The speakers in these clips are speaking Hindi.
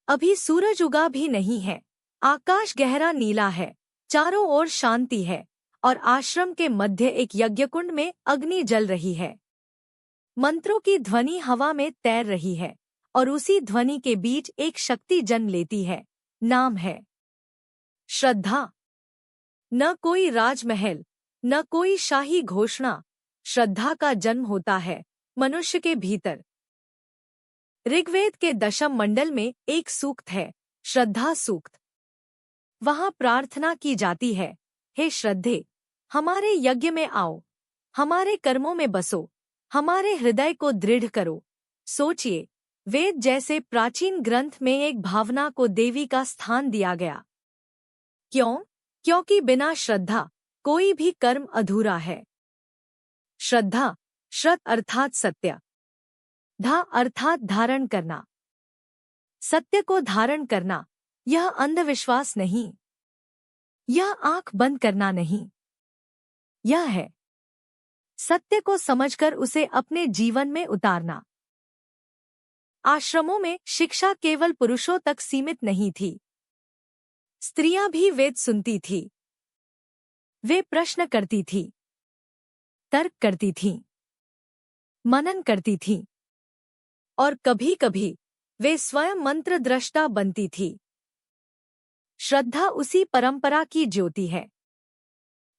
अभी सूरज उगा भी नहीं है। आकाश गहरा नीला है, चारों ओर शांति है और आश्रम के मध्य एक यज्ञकुंड में अग्नि जल रही है। मंत्रों की ध्वनि हवा में तैर रही है और उसी ध्वनि के बीच एक शक्ति जन्म लेती है। नाम है श्रद्धा। न कोई राजमहल, न कोई शाही घोषणा, श्रद्धा का जन्म होता है मनुष्य के भीतर। ऋग्वेद के दशम मंडल में एक सूक्त है, श्रद्धा सूक्त। वहां प्रार्थना की जाती है, हे श्रद्धे, हमारे यज्ञ में आओ, हमारे कर्मों में बसो, हमारे हृदय को दृढ़ करो। सोचिए, वेद जैसे प्राचीन ग्रंथ में एक भावना को देवी का स्थान दिया गया। क्यों? क्योंकि बिना श्रद्धा कोई भी कर्म अधूरा है। श्रद्धा, श्रद्ध अर्थात सत्य, धा अर्थात धारण करना। सत्य को धारण करना, यह अंधविश्वास नहीं, यह आंख बंद करना नहीं, यह है सत्य को समझकर उसे अपने जीवन में उतारना। आश्रमों में शिक्षा केवल पुरुषों तक सीमित नहीं थी, स्त्रियां भी वेद सुनती थी। वे प्रश्न करती थी, तर्क करती थीं, मनन करती थीं और कभी-कभी वे स्वयं मंत्र द्रष्टा बनती थी। श्रद्धा उसी परंपरा की ज्योति है।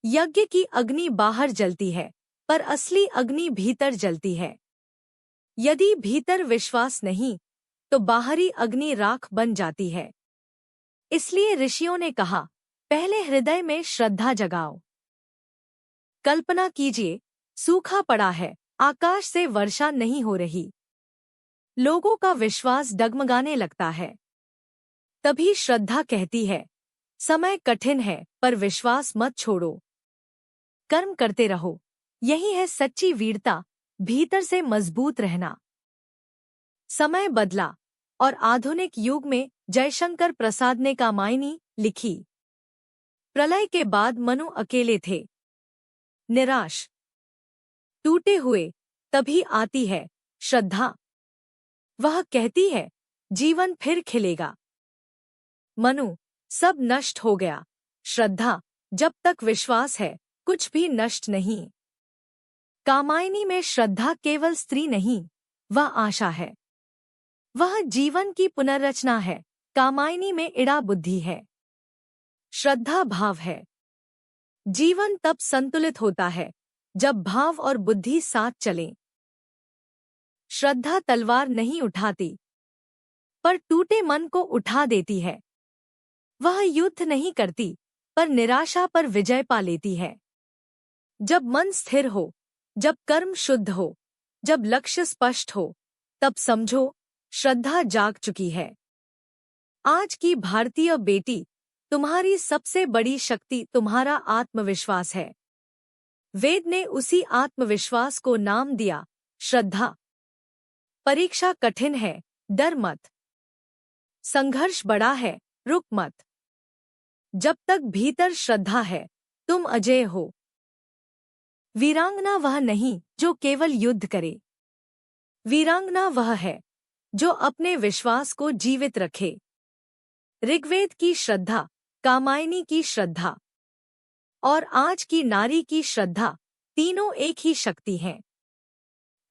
यज्ञ की अग्नि बाहर जलती है, पर असली अग्नि भीतर जलती है। यदि भीतर विश्वास नहीं, तो बाहरी अग्नि राख बन जाती है। इसलिए ऋषियों ने कहा, पहले हृदय में श्रद्धा जगाओ। कल्पना कीजिए, सूखा पड़ा है, आकाश से वर्षा नहीं हो रही, लोगों का विश्वास डगमगाने लगता है। तभी श्रद्धा कहती है, समय कठिन है, पर विश्वास मत छोड़ो, कर्म करते रहो। यही है सच्ची वीरता, भीतर से मजबूत रहना। समय बदला और आधुनिक युग में जयशंकर प्रसाद ने कामायनी लिखी। प्रलय के बाद मनु अकेले थे, निराश, टूटे हुए। तभी आती है श्रद्धा। वह कहती है, जीवन फिर खिलेगा। मनु, सब नष्ट हो गया। श्रद्धा, जब तक विश्वास है, कुछ भी नष्ट नहीं। कामायनी में श्रद्धा केवल स्त्री नहीं, वह आशा है, वह जीवन की पुनर्रचना है। कामायनी में इड़ा बुद्धि है, श्रद्धा भाव है। जीवन तब संतुलित होता है जब भाव और बुद्धि साथ चलें। श्रद्धा तलवार नहीं उठाती, पर टूटे मन को उठा देती है। वह युद्ध नहीं करती, पर निराशा पर विजय पा लेती है। जब मन स्थिर हो, जब कर्म शुद्ध हो, जब लक्ष्य स्पष्ट हो, तब समझो श्रद्धा जाग चुकी है। आज की भारतीय बेटी, तुम्हारी सबसे बड़ी शक्ति तुम्हारा आत्मविश्वास है। वेद ने उसी आत्मविश्वास को नाम दिया, श्रद्धा। परीक्षा कठिन है, डर मत। संघर्ष बड़ा है, रुक मत। जब तक भीतर श्रद्धा है, तुम अजेय हो। वीरांगना वह नहीं जो केवल युद्ध करे, वीरांगना वह है जो अपने विश्वास को जीवित रखे। ऋग्वेद की श्रद्धा, कामायनी की श्रद्धा और आज की नारी की श्रद्धा, तीनों एक ही शक्ति हैं।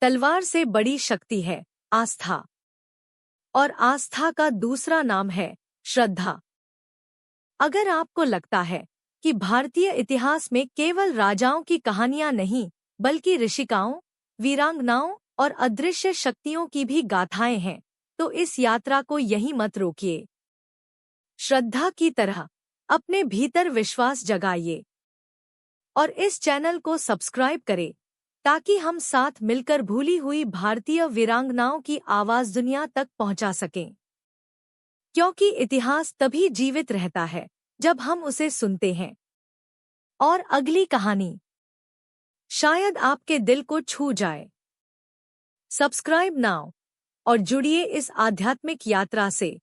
तलवार से बड़ी शक्ति है आस्था, और आस्था का दूसरा नाम है श्रद्धा। अगर आपको लगता है कि भारतीय इतिहास में केवल राजाओं की कहानियां नहीं, बल्कि ऋषिकाओं, वीरांगनाओं और अदृश्य शक्तियों की भी गाथाएं हैं, तो इस यात्रा को यहीं मत रोकिए। श्रद्धा की तरह अपने भीतर विश्वास जगाइए और इस चैनल को सब्सक्राइब करें, ताकि हम साथ मिलकर भूली हुई भारतीय वीरांगनाओं की आवाज दुनिया तक पहुंचा सकें। क्योंकि इतिहास तभी जीवित रहता है जब हम उसे सुनते हैं। और अगली कहानी शायद आपके दिल को छू जाए। सब्सक्राइब नाउ और जुड़िए इस आध्यात्मिक यात्रा से।